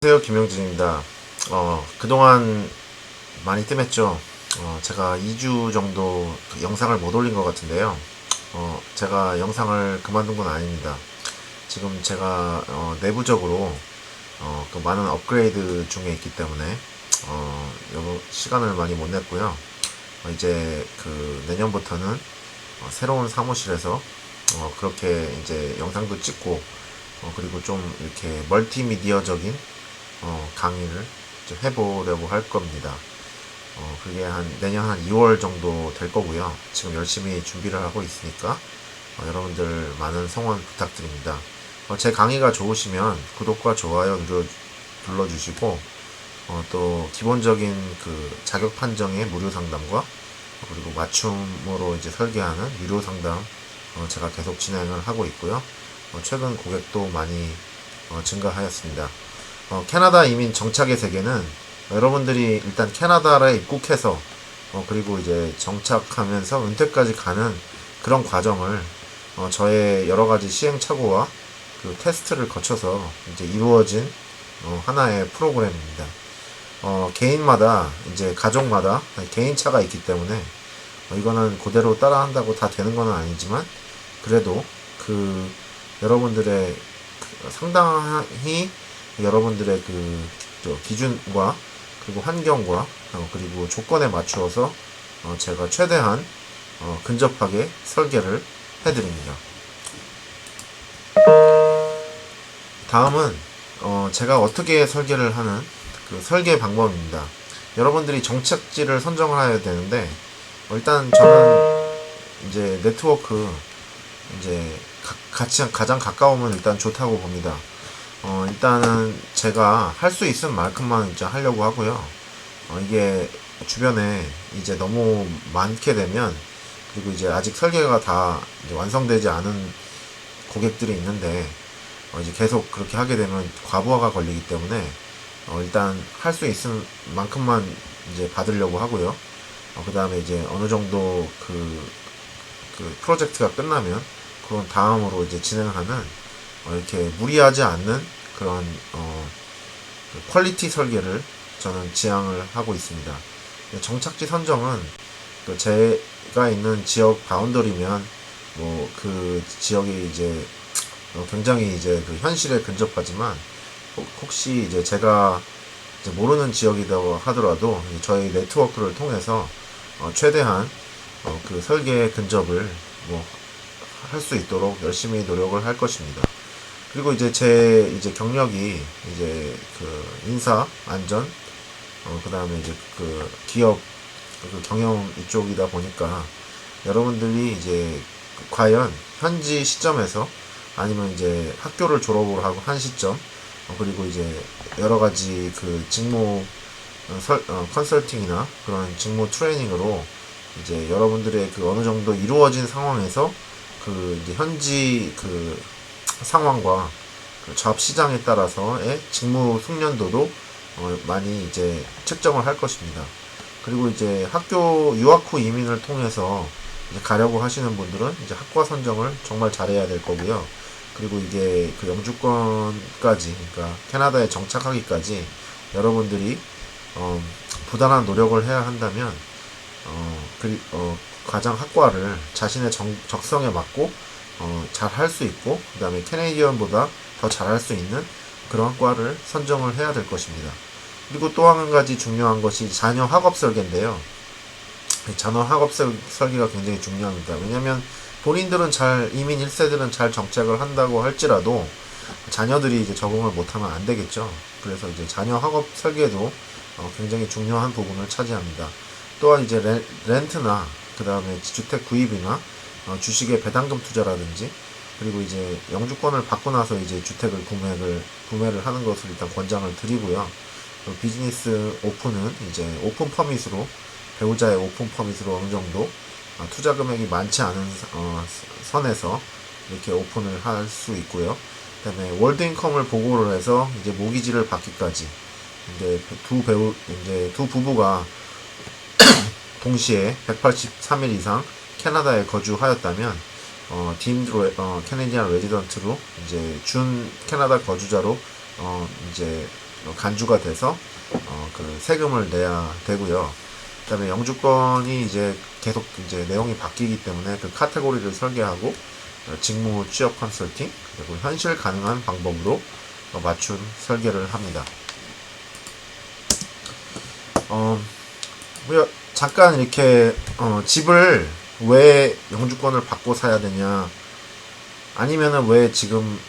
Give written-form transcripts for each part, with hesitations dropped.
안녕하세요, 김영준입니다. 그동안 많이 뜸했죠. 제가 2주 정도 영상을 못 올린 것 같은데요. 제가 영상을 그만둔 건 아닙니다. 지금 제가 내부적으로 그 많은 업그레이드 중에 있기 때문에 시간을 많이 못 냈고요. 이제 그 내년부터는 새로운 사무실에서 그렇게 이제 영상도 찍고 그리고 좀 이렇게 멀티미디어적인 강의를 좀 해보려고 할 겁니다. 그게 내년 한 2월 정도 될 거고요. 지금 열심히 준비를 하고 있으니까 여러분들 많은 성원 부탁드립니다. 제 강의가 좋으시면 구독과 좋아요 눌러주시고 또 기본적인 그 자격 판정의 무료 상담과 그리고 맞춤으로 이제 설계하는 유료 상담 제가 계속 진행을 하고 있고요. 최근 고객도 많이 증가하였습니다. 캐나다 이민 정착의 세계는 여러분들이 일단 캐나다에 입국해서 그리고 이제 정착하면서 은퇴까지 가는 그런 과정을 저의 여러 가지 시행착오와 그 테스트를 거쳐서 이제 이루어진 하나의 프로그램입니다. 개인마다 이제 가족마다 개인차가 있기 때문에 이거는 그대로 따라한다고 다 되는 건 아니지만 그래도 그 여러분들의 상당히 여러분들의 기준과 그리고 환경과 그리고 조건에 맞추어서 제가 최대한 근접하게 설계를 해드립니다. 다음은 제가 어떻게 설계를 하는 그 설계 방법입니다. 여러분들이 정착지를 선정을 해야 되는데 일단 저는 이제 네트워크 이제 같이 가장 가까우면 일단 좋다고 봅니다. 일단은 제가 할 수 있을 만큼만 이제 하려고 하고요. 이게 주변에 이제 너무 많게 되면 그리고 이제 아직 설계가 다 이제 완성되지 않은 고객들이 있는데 이제 계속 그렇게 하게 되면 과부하가 걸리기 때문에 일단 할 수 있을 만큼만 이제 받으려고 하고요. 그 다음에 이제 어느 정도 그 프로젝트가 끝나면 그런 다음으로 이제 진행하는 이렇게 무리하지 않는 그런 그 퀄리티 설계를 저는 지향을 하고 있습니다. 정착지 선정은 그 제가 있는 지역 바운더리면 뭐 그 지역이 이제 굉장히 이제 그 현실에 근접하지만 혹시 이제 제가 이제 모르는 지역이라고 하더라도 저희 네트워크를 통해서 최대한 그 설계 근접을 뭐 할 수 있도록 열심히 노력을 할 것입니다. 그리고 이제 제 이제 경력이 이제 그 인사, 안전, 그 다음에 이제 그 기업 그 경영 이쪽이다 보니까 여러분들이 이제 과연 현지 시점에서 아니면 이제 학교를 졸업을 하고 한 시점 그리고 이제 여러 가지 그 직무 컨설팅이나 그런 직무 트레이닝으로 이제 여러분들의 그 어느 정도 이루어진 상황에서 그 이제 현지 그 상황과 그 잡 시장에 따라서의 직무 숙련도도 많이 이제 측정을 할 것입니다. 그리고 이제 학교 유학 후 이민을 통해서 이제 가려고 하시는 분들은 이제 학과 선정을 정말 잘해야 될 거고요. 그리고 이게 그 영주권까지, 그러니까 캐나다에 정착하기까지 여러분들이 부단한 노력을 해야 한다면 가장 학과를 자신의 적성에 맞고 잘 할 수 있고 그 다음에 캐네디언보다 더 잘할 수 있는 그런 과를 선정을 해야 될 것입니다. 그리고 또 한 가지 중요한 것이 자녀 학업 설계인데요. 자녀 학업 설계가 굉장히 중요합니다. 왜냐하면 본인들은 이민 1세들은 잘 정착을 한다고 할지라도 자녀들이 이제 적응을 못하면 안 되겠죠. 그래서 이제 자녀 학업 설계도 굉장히 중요한 부분을 차지합니다. 또한 이제 렌트나 그 다음에 주택 구입이나 주식의 배당금 투자라든지 그리고 이제 영주권을 받고 나서 이제 주택을 구매를 하는 것을 일단 권장을 드리고요. 비즈니스 오픈은 이제 오픈 퍼밋으로 배우자의 오픈 퍼밋으로 어느 정도 투자 금액이 많지 않은 선에서 이렇게 오픈을 할 수 있고요. 그다음에 월드 인컴을 보고를 해서 이제 모기지를 받기까지 이제 두 부부가 동시에 183일 이상 캐나다에 거주하였다면 딤드 캐네디안 레지던트로 이제 준 캐나다 거주자로 이제 간주가 돼서 그 세금을 내야 되고요. 그다음에 영주권이 이제 계속 이제 내용이 바뀌기 때문에 그 카테고리를 설계하고 직무 취업 컨설팅 그리고 현실 가능한 방법으로 맞춘 설계를 합니다. 잠깐 이렇게 집을 왜 영주권을 받고 사야 되냐, 아니면은 왜 지금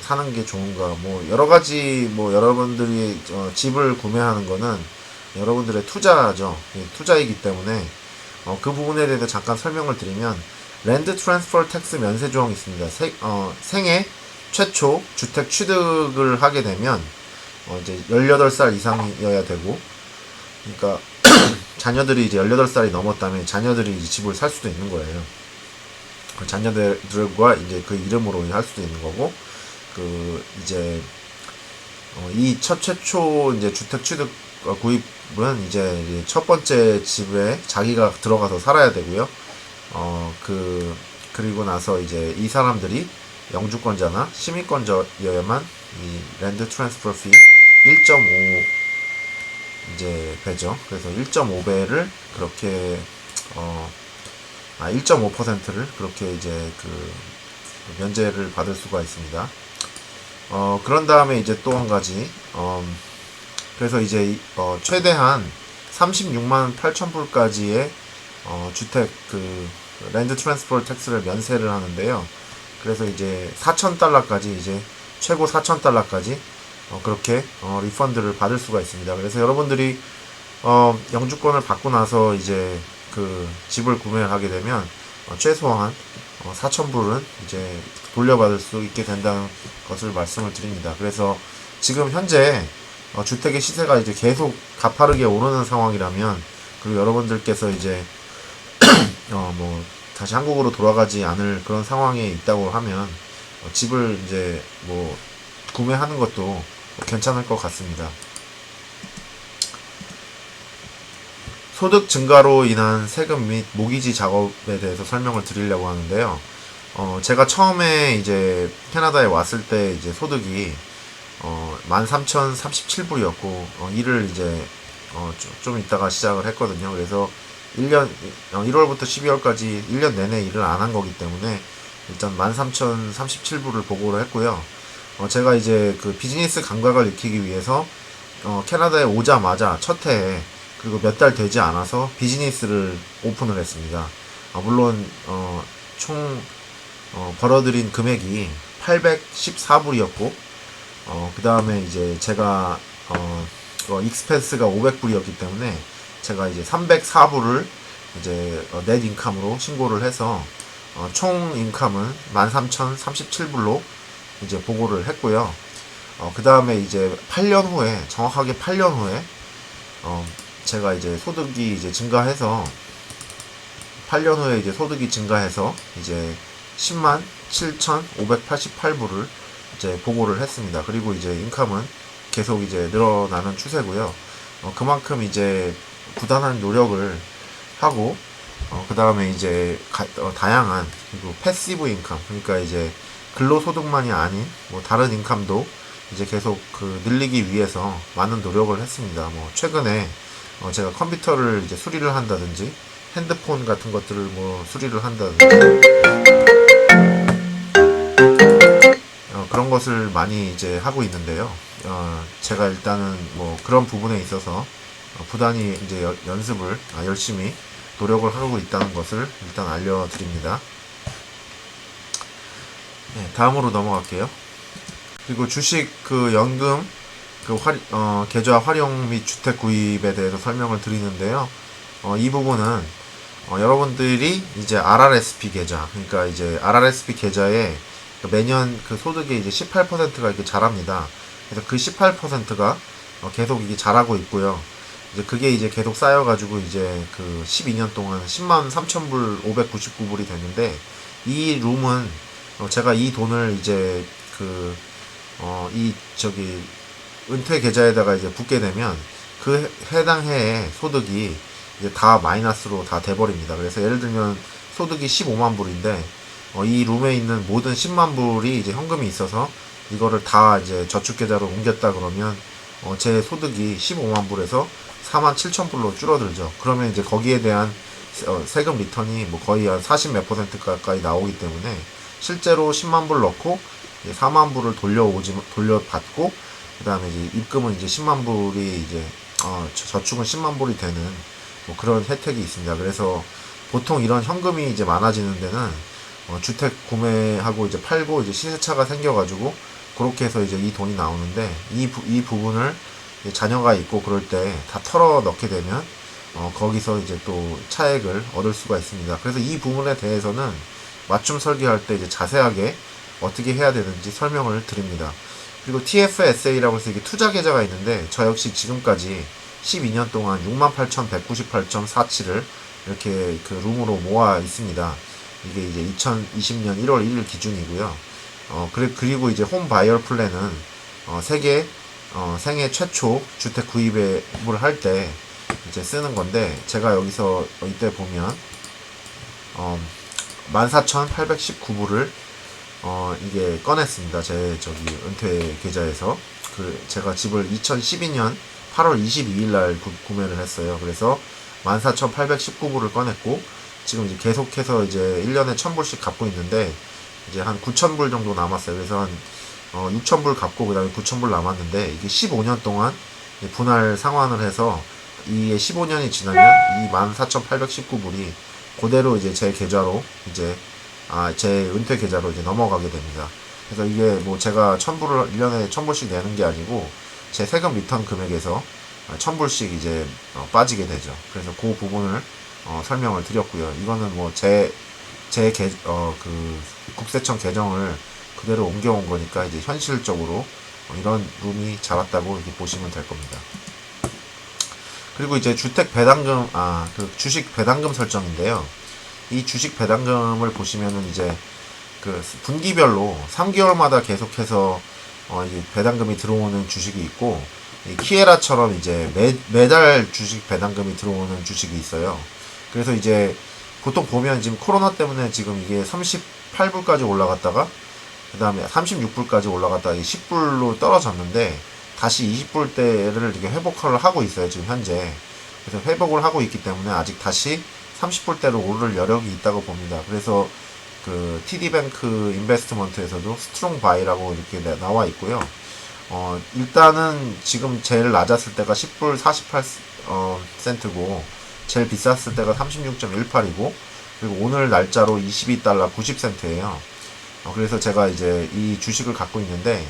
사는 게 좋은가, 뭐 여러 가지, 뭐 여러분들이 집을 구매하는 거는 여러분들의 투자죠. 투자이기 때문에 그 부분에 대해서 잠깐 설명을 드리면, 랜드 트랜스퍼 텍스 면세 조항이 있습니다. 생애 최초 주택 취득을 하게 되면 이제 18살 이상이어야 되고, 그러니까 자녀들이 이제 18살이 넘었다면 자녀들이 이제 집을 살 수도 있는 거예요. 그 자녀들과 이제 그 이름으로 할 수도 있는 거고, 그 이제 이 첫 최초 이제 주택 취득 구입은 이제 첫 번째 집에 자기가 들어가서 살아야 되고요. 그리고 나서 이제 이 사람들이 영주권자나 시민권자여야만 이 랜드 트랜스퍼 피 1.5 이제 배죠. 그래서 1.5배를 그렇게 1.5%를 그렇게 이제 그 면제를 받을 수가 있습니다. 그런 다음에 이제 또 한 가지, 그래서 이제 최대한 36만 8천 불까지의 주택 그 랜드 트랜스퍼 텍스를 면세를 하는데요. 그래서 이제 4,000달러까지 이제 최고 4,000달러까지 그렇게 리펀드를 받을 수가 있습니다. 그래서 여러분들이 영주권을 받고 나서 이제 그 집을 구매를 하게 되면 최소한 4,000불은 이제 돌려받을 수 있게 된다는 것을 말씀을 드립니다. 그래서 지금 현재 주택의 시세가 이제 계속 가파르게 오르는 상황이라면, 그리고 여러분들께서 이제 뭐 다시 한국으로 돌아가지 않을 그런 상황에 있다고 하면 집을 이제 뭐 구매하는 것도 괜찮을 것 같습니다. 소득 증가로 인한 세금 및 모기지 작업에 대해서 설명을 드리려고 하는데요. 제가 처음에 이제 캐나다에 왔을 때 이제 소득이 13,037불이었고, 일을 이제 좀 있다가 시작을 했거든요. 그래서 1월부터 12월까지 1년 내내 일을 안 한 거기 때문에 일단 13,037불을 보고를 했고요. 제가 이제 그 비즈니스 감각을 익히기 위해서 캐나다에 오자마자 첫 해에, 그리고 몇 달 되지 않아서 비즈니스를 오픈을 했습니다. 물론 총 벌어들인 금액이 814불이었고, 그 다음에 이제 제가 익스펜스가 500불이었기 때문에 제가 이제 304불을 이제 넷 인컴으로 신고를 해서 총 인컴은 13,037불로 이제 보고를 했고요. 그 다음에 이제 8년 후에, 정확하게 8년 후에 제가 이제 소득이 이제 증가해서 8년 후에 이제 소득이 증가해서 이제 10만 7,588불을 이제 보고를 했습니다. 그리고 이제 인컴은 계속 이제 늘어나는 추세고요. 그만큼 이제 부단한 노력을 하고, 그 다음에 이제 다양한, 그리고 패시브 인컴, 그러니까 이제 근로소득만이 아닌 뭐 다른 인컴도 이제 계속 그 늘리기 위해서 많은 노력을 했습니다. 뭐 최근에 제가 컴퓨터를 이제 수리를 한다든지, 핸드폰 같은 것들을 뭐 수리를 한다든지, 그런 것을 많이 이제 하고 있는데요. 제가 일단은 뭐 그런 부분에 있어서 부단히 이제 연습을 열심히 노력을 하고 있다는 것을 일단 알려드립니다. 네, 다음으로 넘어갈게요. 그리고 주식 그 연금 그 계좌 활용 및 주택 구입에 대해서 설명을 드리는데요. 이 부분은 여러분들이 이제 RRSP 계좌, 그러니까 이제 RRSP 계좌에 매년 그 소득의 이제 18%가 이렇게 자랍니다. 그래서 그 18%가 계속 이게 자라고 있고요. 이제 그게 이제 계속 쌓여가지고 이제 그 12년 동안 10만 3천불 599불이 됐는데, 이 룸은 제가 이 돈을 이제 그 이 저기 은퇴 계좌에다가 이제 붓게 되면 그 해당 해의 소득이 이제 다 마이너스로 다 돼버립니다. 그래서 예를 들면 소득이 15만 불인데 이 룸에 있는 모든 10만 불이 이제 현금이 있어서 이거를 다 이제 저축 계좌로 옮겼다 그러면 제 소득이 15만 불에서 4만 7천 불로 줄어들죠. 그러면 이제 거기에 대한 세금 리턴이 뭐 거의 한 40 몇 퍼센트 가까이 나오기 때문에 실제로 10만 불 넣고 4만 불을 돌려받고, 그 다음에 이제 입금은 이제 10만 불이 이제 저축은 10만 불이 되는 뭐 그런 혜택이 있습니다. 그래서 보통 이런 현금이 이제 많아지는 데는 주택 구매하고 이제 팔고 이제 시세차가 생겨가지고 그렇게 해서 이제 이 돈이 나오는데, 이 부분을 자녀가 있고 그럴 때 다 털어 넣게 되면 거기서 이제 또 차액을 얻을 수가 있습니다. 그래서 이 부분에 대해서는 맞춤 설계할 때 이제 자세하게 어떻게 해야 되는지 설명을 드립니다. 그리고 TFSA라고 해서 이게 투자 계좌가 있는데, 저 역시 지금까지 12년 동안 68,198.47을 이렇게 그 룸으로 모아 있습니다. 이게 이제 2020년 1월 1일 기준이고요. 그리고 이제 홈 바이어 플랜은 생애 최초 주택 구입을 할 때 이제 쓰는 건데, 제가 여기서 이때 보면 14,819불을 이게 꺼냈습니다. 제 저기 은퇴 계좌에서. 제가 집을 2012년 8월 22일 날 구매를 했어요. 그래서 14,819불을 꺼냈고, 지금 이제 계속해서 이제 1년에 1,000불씩 갚고 있는데, 이제 한 9,000불 정도 남았어요. 그래서 한 6,000불 갚고 그 다음에 9,000불 남았는데, 이게 15년 동안 분할 상환을 해서 이게 15년이 지나면 이 14,819불이 그대로 이제 제 계좌로 이제 제 은퇴 계좌로 이제 넘어가게 됩니다. 그래서 이게 뭐 제가 1,000불을 1년에 1,000불씩 내는 게 아니고 제 세금 리턴 금액에서 1,000불씩 이제 빠지게 되죠. 그래서 그 부분을 설명을 드렸고요. 이거는 뭐 그 국세청 계정을 그대로 옮겨온 거니까 이제 현실적으로 이런 룸이 자랐다고 이렇게 보시면 될 겁니다. 그리고 이제 주택 배당금, 그 주식 배당금 설정인데요. 이 주식 배당금을 보시면은 이제 그 분기별로 3개월마다 계속해서 이제 배당금이 들어오는 주식이 있고, 이 키에라처럼 이제 매달 주식 배당금이 들어오는 주식이 있어요. 그래서 이제 보통 보면 지금 코로나 때문에 지금 이게 38불까지 올라갔다가 그 다음에 36불까지 올라갔다가 10불로 떨어졌는데, 다시 20불대를 이렇게 회복을 하고 있어요, 지금 현재. 그래서 회복을 하고 있기 때문에 아직 다시 30불대로 오를 여력이 있다고 봅니다. 그래서 그 TD뱅크 인베스트먼트에서도 스트롱 바이라고 이렇게 나와 있고요. 일단은 지금 제일 낮았을 때가 10불 48센트고 제일 비쌌을 때가 36.18이고, 그리고 오늘 날짜로 22달러 90센트예요. 그래서 제가 이제 이 주식을 갖고 있는데,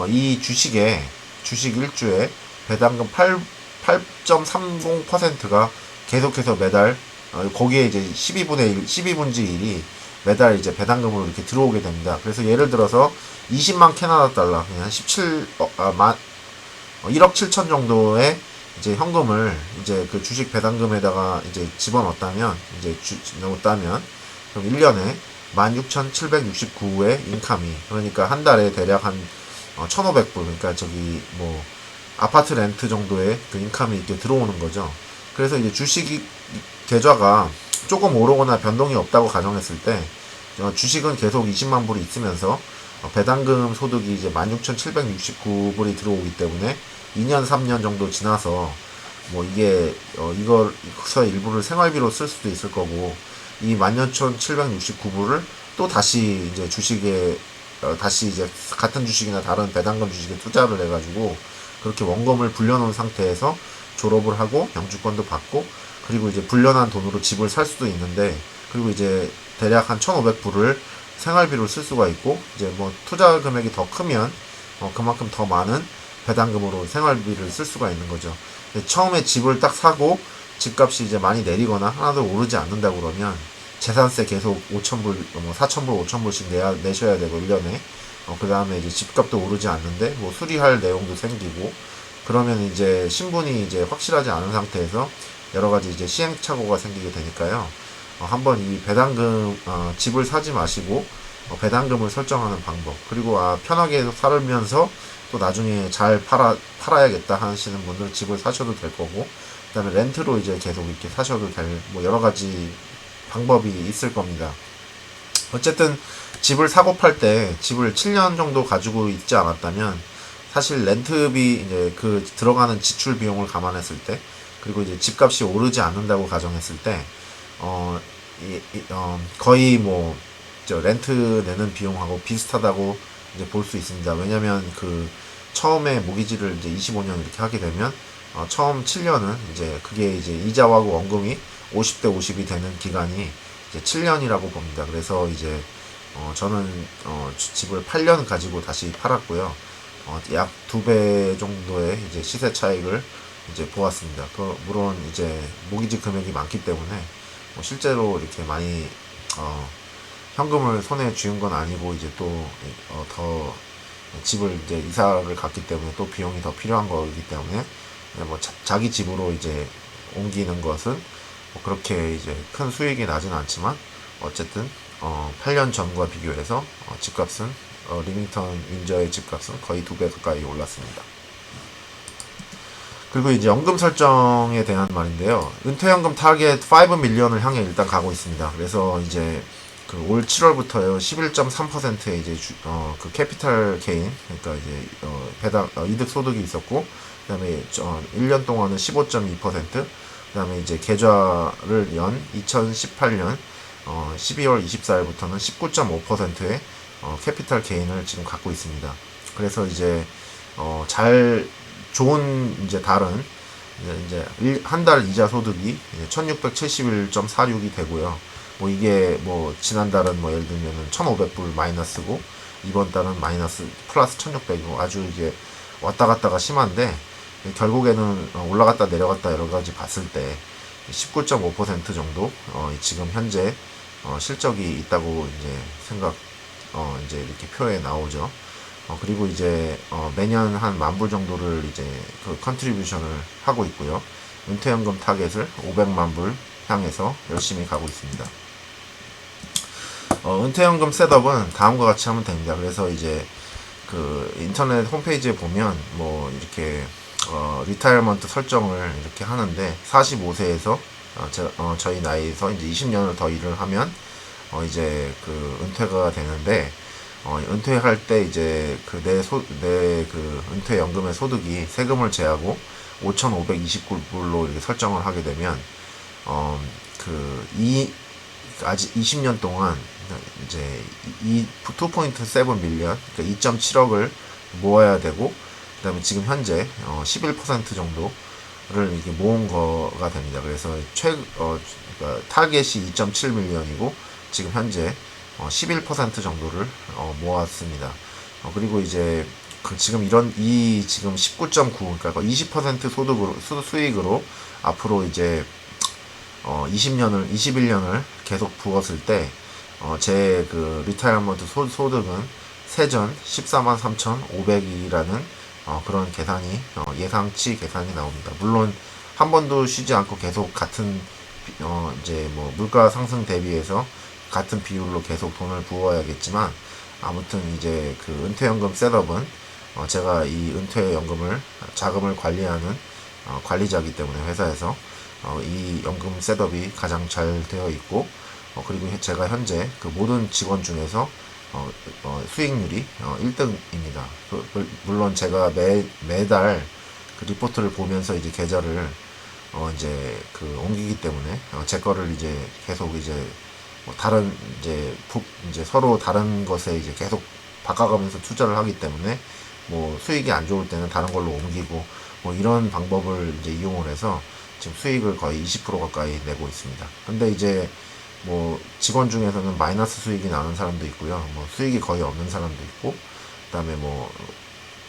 이 주식 1주에 배당금 8.30%가 계속해서 매달 거기에 이제 12분지 1이 매달 이제 배당금으로 이렇게 들어오게 됩니다. 그래서 예를 들어서 20만 캐나다 달러, 그냥 1억 7천 정도의 이제 현금을 이제 그 주식 배당금에다가 이제 넣었다면, 그럼 1년에 16,769의 인감이, 그러니까 한 달에 대략 한 1,500불, 그러니까 저기 뭐 아파트 렌트 정도의 그 인감이 이렇게 들어오는 거죠. 그래서 이제 주식 계좌가 조금 오르거나 변동이 없다고 가정했을 때, 주식은 계속 20만 불이 있으면서 배당금 소득이 이제 16,769불이 들어오기 때문에 2년 3년 정도 지나서 뭐 이게 이거서 일부를 생활비로 쓸 수도 있을 거고, 이 16,769불을 또 다시 이제 주식에 다시 이제 같은 주식이나 다른 배당금 주식에 투자를 해가지고 그렇게 원금을 불려놓은 상태에서 졸업을 하고 영주권도 받고, 그리고 이제 불려난 돈으로 집을 살 수도 있는데, 그리고 이제 대략 한 1,500불을 생활비로 쓸 수가 있고, 이제 뭐 투자 금액이 더 크면 그만큼 더 많은 배당금으로 생활비를 쓸 수가 있는 거죠. 처음에 집을 딱 사고 집값이 이제 많이 내리거나 하나도 오르지 않는다 그러면 재산세 계속 5,000불, 4,000불, 5,000불씩 내셔야 되고 1년에. 그 다음에 이제 집값도 오르지 않는데 뭐 수리할 내용도 생기고, 그러면 이제 신분이 이제 확실하지 않은 상태에서 여러 가지 이제 시행착오가 생기게 되니까요. 한번 이 배당금, 집을 사지 마시고 배당금을 설정하는 방법, 그리고 편하게 살면서 또 나중에 잘 팔아야겠다 하시는 분들 집을 사셔도 될 거고, 그 다음에 렌트로 이제 계속 이렇게 사셔도 될 뭐 여러 가지 방법이 있을 겁니다. 어쨌든 집을 사고 팔 때 집을 7년 정도 가지고 있지 않았다면 사실 렌트비 이제 그 들어가는 지출 비용을 감안했을 때, 그리고 이제 집값이 오르지 않는다고 가정했을 때, 어, 거의 뭐 저 렌트 내는 비용하고 비슷하다고 이제 볼 수 있습니다. 왜냐면 그 처음에 모기지를 이제 25년 이렇게 하게 되면 처음 7년은 이제 그게 이제 이자하고 원금이 50대 50이 되는 기간이 이제 7년이라고 봅니다. 그래서 이제 저는 집을 8년 가지고 다시 팔았고요. 약 2배 정도의 이제 시세 차익을 이제 보았습니다. 물론 이제 모기지 금액이 많기 때문에 실제로 이렇게 많이 현금을 손에 쥐은 건 아니고 이제 또 더 집을 이제 이사를 갔기 때문에 또 비용이 더 필요한 거기 때문에 뭐 자기 집으로 이제 옮기는 것은 뭐 그렇게 이제 큰 수익이 나진 않지만 어쨌든 8년 전과 비교해서 집값은 리밍턴 윈저의 집값은 거의 2배 가까이 올랐습니다. 그리고 이제 연금 설정에 대한 말인데요. 은퇴연금 타겟 5 밀리언을 향해 일단 가고 있습니다. 그래서 이제 그 올 7월부터요 11.3%의 이제 그 캐피탈 게인, 그러니까 이제 배당 이득 소득이 있었고, 그다음에 1년 동안은 15.2%, 그다음에 이제 계좌를 연 2018년 12월 24일부터는 19.5%의 캐피탈 게인을 지금 갖고 있습니다. 그래서 이제 잘 좋은 이제 달은 이제 한 달 이자 소득이 1671.46이 되고요. 뭐 이게 뭐 지난달은 뭐 예를 들면은 1500불 마이너스고 이번 달은 마이너스 플러스 1600이고 아주 이게 왔다 갔다가 심한데, 결국에는 올라갔다 내려갔다 여러 가지 봤을 때 19.5% 정도 지금 현재 실적이 있다고 이제 이제 이렇게 표에 나오죠. 그리고 이제 매년 한 10,000불 정도를 이제 그 컨트리뷰션을 하고 있고요. 은퇴연금 타겟을 500만 불 향해서 열심히 가고 있습니다. 은퇴연금 셋업은 다음과 같이 하면 됩니다. 그래서 이제 그 인터넷 홈페이지에 보면 뭐 이렇게 리타이어먼트 설정을 이렇게 하는데 45세에서 저희 나이에서 이제 20년을 더 일을 하면 이제 그 은퇴가 되는데, 은퇴할 때 이제 그 내 그 은퇴연금의 소득이 세금을 제하고 5,529불로 이렇게 설정을 하게 되면 아직 20년 동안 이제 2.7 밀리언, 그러니까 2.7억을 모아야 되고, 그다음에 지금 현재 11% 정도를 이렇게 모은 거가 됩니다. 그래서 그러니까 타겟이 2.7 밀리언이고 지금 현재 11% 정도를 모았습니다. 그리고 이제 지금 지금 19.9, 그러니까 20% 수익으로 앞으로 이제 21년을 계속 부었을 때 제 그 리타이어먼트 소득은 세전 143,500이라는 그런 계산이 예상치 계산이 나옵니다. 물론 한 번도 쉬지 않고 계속 같은 이제 뭐 물가 상승 대비해서 같은 비율로 계속 돈을 부어야겠지만, 아무튼 이제 그 은퇴연금 셋업은 제가 이 은퇴연금을 자금을 관리하는 관리자이기 때문에 회사에서 이 연금 셋업이 가장 잘 되어 있고, 그리고 제가 현재 그 모든 직원 중에서 수익률이 1등입니다. 물론 제가 매달 그 리포트를 보면서 이제 계좌를 이제 그 옮기기 때문에 제 거를 이제 계속 이제 뭐 다른 이제 서로 다른 것에 이제 계속 바꿔가면서 투자를 하기 때문에 뭐 수익이 안 좋을 때는 다른 걸로 옮기고 뭐 이런 방법을 이제 이용을 해서 지금 수익을 거의 20% 가까이 내고 있습니다. 근데 이제 뭐 직원 중에서는 마이너스 수익이 나는 사람도 있고요. 뭐 수익이 거의 없는 사람도 있고, 그다음에 뭐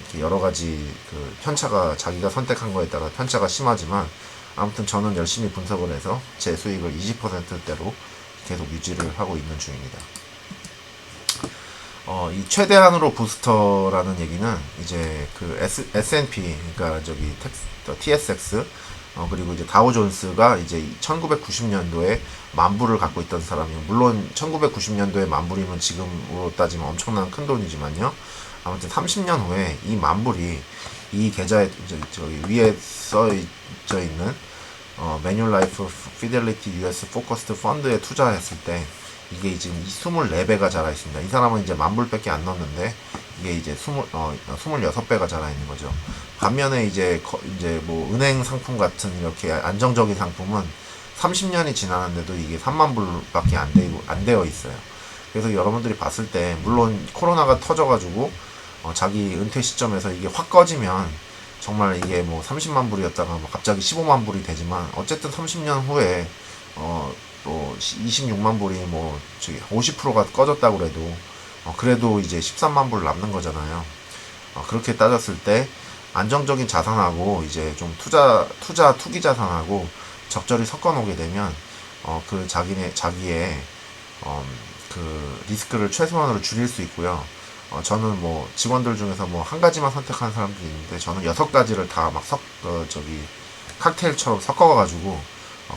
이렇게 여러 가지 그 편차가 자기가 선택한 거에 따라 편차가 심하지만, 아무튼 저는 열심히 분석을 해서 제 수익을 20%대로 계속 유지를 하고 있는 중입니다. 이 최대한으로 부스터라는 얘기는 이제 그 S&P, 그러니까 TSX, 그리고 이제 다우존스가 이제 1990년도에 10,000불을 갖고 있던 사람이요. 물론 1990년도에 10,000불이면 지금으로 따지면 엄청난 큰 돈이지만요. 아무튼 30년 후에 이 10,000불이 이 계좌에 저기 위에 써져 있는 매뉴라이프 피델리티 US 포커스드 펀드에 투자했을 때 이게 지금 24배가 자라 있습니다. 이 사람은 이제 10,000불밖에 안 넣었는데 이게 이제 26배가 자라 있는 거죠. 반면에 이제 이제 뭐 은행 상품 같은 이렇게 안정적인 상품은 30년이 지났는데도 이게 3만 불밖에 안 되어 있어요. 그래서 여러분들이 봤을 때 물론 코로나가 터져가지고 자기 은퇴 시점에서 이게 확 꺼지면 정말 이게 뭐 30만 불이었다가 뭐 갑자기 15만 불이 되지만 어쨌든 30년 후에 또 26만 불이 뭐 저기 50%가 꺼졌다고 그래도 그래도 이제 13만 불 남는 거잖아요. 그렇게 따졌을 때 안정적인 자산하고 이제 좀 투기 자산하고 적절히 섞어 놓게 되면 그 자기의 그 리스크를 최소한으로 줄일 수 있고요. 저는 뭐 직원들 중에서 뭐 한 가지만 선택하는 사람들이 있는데 저는 6가지를 다 막 저기 칵테일처럼 섞어가지고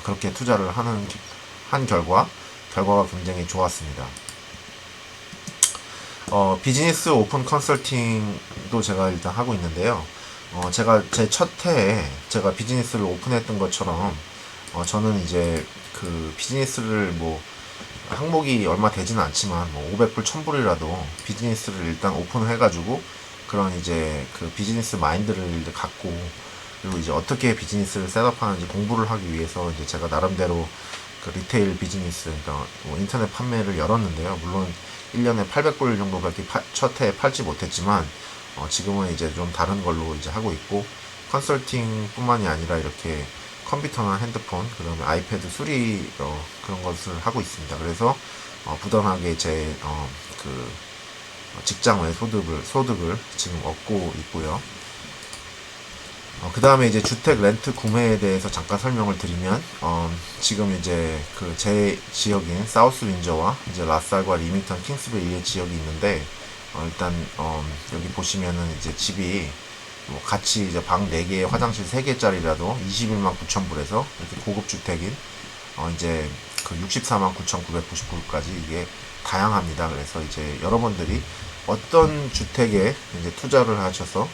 그렇게 투자를 한 결과가 굉장히 좋았습니다. 비즈니스 오픈 컨설팅도 제가 일단 하고 있는데요. 제가 제 첫 해에 제가 비즈니스를 오픈했던 것처럼 저는 이제 그 비즈니스를 뭐 항목이 얼마 되지는 않지만 뭐 500불 1000불이라도 비즈니스를 일단 오픈을 해가지고 그런 이제 그 비즈니스 마인드를 갖고 그리고 이제 어떻게 비즈니스를 셋업하는지 공부를 하기 위해서 이제 제가 나름대로 그 리테일 비즈니스 그러니까 뭐 인터넷 판매를 열었는데요. 물론 1년에 800불 정도밖에 첫 해에 팔지 못했지만 지금은 이제 좀 다른 걸로 이제 하고 있고 컨설팅 뿐만이 아니라 이렇게 컴퓨터나 핸드폰, 그다음에 아이패드 수리 그런 것을 하고 있습니다. 그래서 부당하게 제 그 직장 외 소득을 지금 얻고 있고요. 그 다음에 이제 주택 렌트 구매에 대해서 잠깐 설명을 드리면, 지금 이제 그 제 지역인 사우스 윈저와 이제 라살과 리밍턴, 킹스베이의 지역이 있는데, 일단, 여기 보시면은 이제 집이 뭐 같이 이제 방 4개, 화장실 3개짜리라도 21만 9천 불에서 이렇게 고급 주택인, 이제 그 64만 9,999불까지 이게 다양합니다. 그래서 이제 여러분들이 어떤 주택에 이제 투자를 하셔서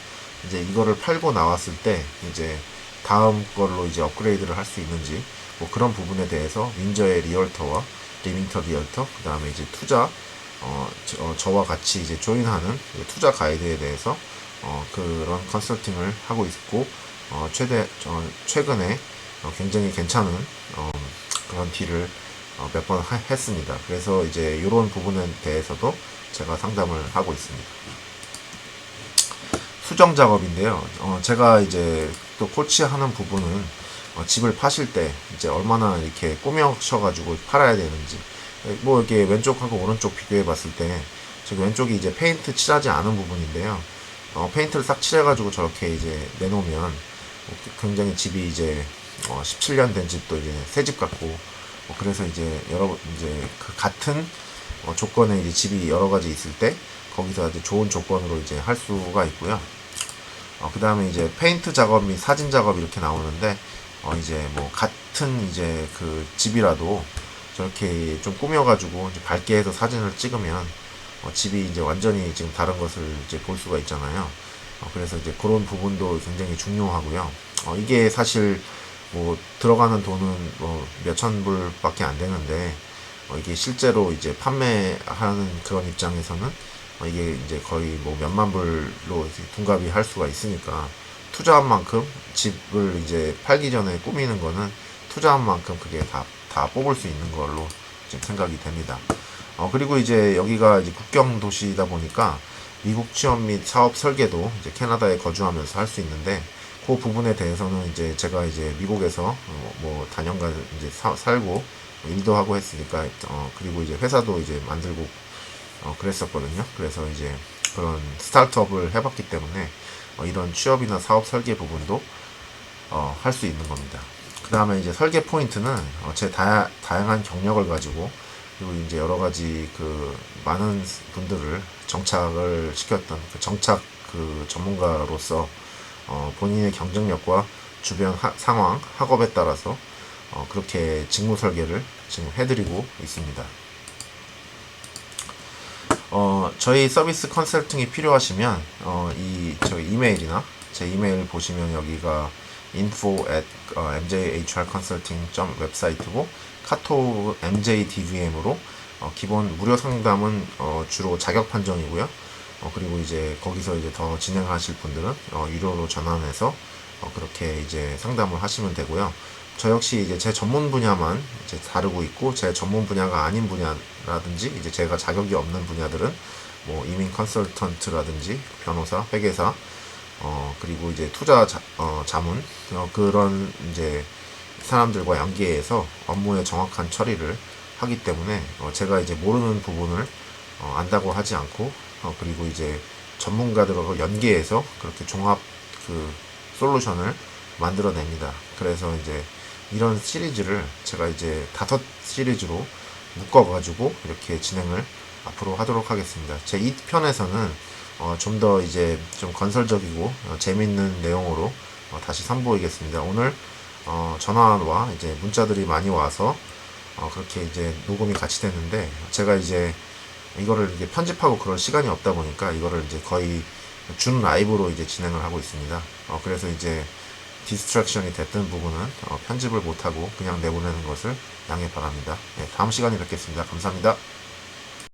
이제 이거를 팔고 나왔을 때 이제 다음 걸로 이제 업그레이드를 할 수 있는지 뭐 그런 부분에 대해서 윈저의 리얼터와 리밍턴 리얼터 그 다음에 이제 투자 저와 같이 이제 조인하는 투자 가이드에 대해서 그런 컨설팅을 하고 있고 최근에 굉장히 괜찮은 그런 딜을 몇 번 했습니다. 그래서 이제 이런 부분에 대해서도 제가 상담을 하고 있습니다. 수정 작업인데요. 제가 이제 또 코치하는 부분은 집을 파실 때 이제 얼마나 이렇게 꾸며셔가지고 팔아야 되는지 뭐 이렇게 왼쪽하고 오른쪽 비교해 봤을 때 저기 왼쪽이 이제 페인트 칠하지 않은 부분인데요. 페인트를 싹 칠해가지고 저렇게 이제 내놓으면 굉장히 집이 이제 17년 된 집도 이제 새 집 같고 그래서 이제 이제 그 같은 조건의 이제 집이 여러 가지 있을 때 거기서 이제 좋은 조건으로 이제 할 수가 있고요. 그 다음에 이제 페인트 작업 및 사진 작업 이렇게 나오는데 이제 뭐 같은 이제 그 집이라도 저렇게 좀 꾸며가지고 이제 밝게 해서 사진을 찍으면 집이 이제 완전히 지금 다른 것을 이제 볼 수가 있잖아요. 그래서 이제 그런 부분도 굉장히 중요하고요. 이게 사실 뭐 들어가는 돈은 뭐 몇천 불밖에 안 되는데 이게 실제로 이제 판매하는 그런 입장에서는 이게 이제 거의 뭐 몇만 불로 둔갑이 할 수가 있으니까 투자한 만큼 집을 이제 팔기 전에 꾸미는 거는 투자한 만큼 그게 다 뽑을 수 있는 걸로 지금 생각이 됩니다. 그리고 이제 여기가 이제 국경 도시이다 보니까 미국 취업 및 사업 설계도 이제 캐나다에 거주하면서 할 수 있는데 그 부분에 대해서는 이제 제가 이제 미국에서 뭐 단연간 이제 살고 일도 하고 했으니까 그리고 이제 회사도 이제 만들고 그랬었거든요. 그래서 이제 그런 스타트업을 해봤기 때문에 이런 취업이나 사업 설계 부분도 할 수 있는 겁니다. 그 다음에 이제 설계 포인트는 제 다양한 경력을 가지고 그리고 이제 여러 가지 그 많은 분들을 정착을 시켰던 그 정착 그 전문가로서 본인의 경쟁력과 주변 상황, 학업에 따라서 그렇게 직무 설계를 지금 해드리고 있습니다. 저희 서비스 컨설팅이 필요하시면 저희 이메일이나 제 이메일 보시면 여기가 info@mjhrconsulting 웹사이트고 카톡 mjdvm으로 기본 무료 상담은 주로 자격 판정이고요. 그리고 이제 거기서 이제 더 진행하실 분들은 유료로 전환해서 그렇게 이제 상담을 하시면 되고요. 저 역시 이제 제 전문 분야만 이제 다루고 있고, 제 전문 분야가 아닌 분야라든지 이제 제가 자격이 없는 분야들은 뭐 이민 컨설턴트라든지 변호사, 회계사, 그리고 이제 자문, 그런 이제 사람들과 연계해서 업무의 정확한 처리를 하기 때문에 제가 이제 모르는 부분을 안다고 하지 않고, 그리고 이제 전문가들하고 연계해서 그렇게 종합 그 솔루션을 만들어냅니다. 그래서 이제 이런 시리즈를 제가 이제 5시리즈로 묶어가지고 이렇게 진행을 앞으로 하도록 하겠습니다. 제 2편에서는 좀 더 이제 좀 건설적이고 재밌는 내용으로 다시 선보이겠습니다. 오늘 전화와 이제 문자들이 많이 와서 그렇게 이제 녹음이 같이 됐는데, 제가 이제 이거를 이제 편집하고 그럴 시간이 없다 보니까 이거를 이제 거의 준 라이브로 이제 진행을 하고 있습니다. 그래서 이제 디스트랙션이 됐던 부분은 편집을 못하고 그냥 내보내는 것을 양해 바랍니다. 네, 다음 시간에 뵙겠습니다. 감사합니다.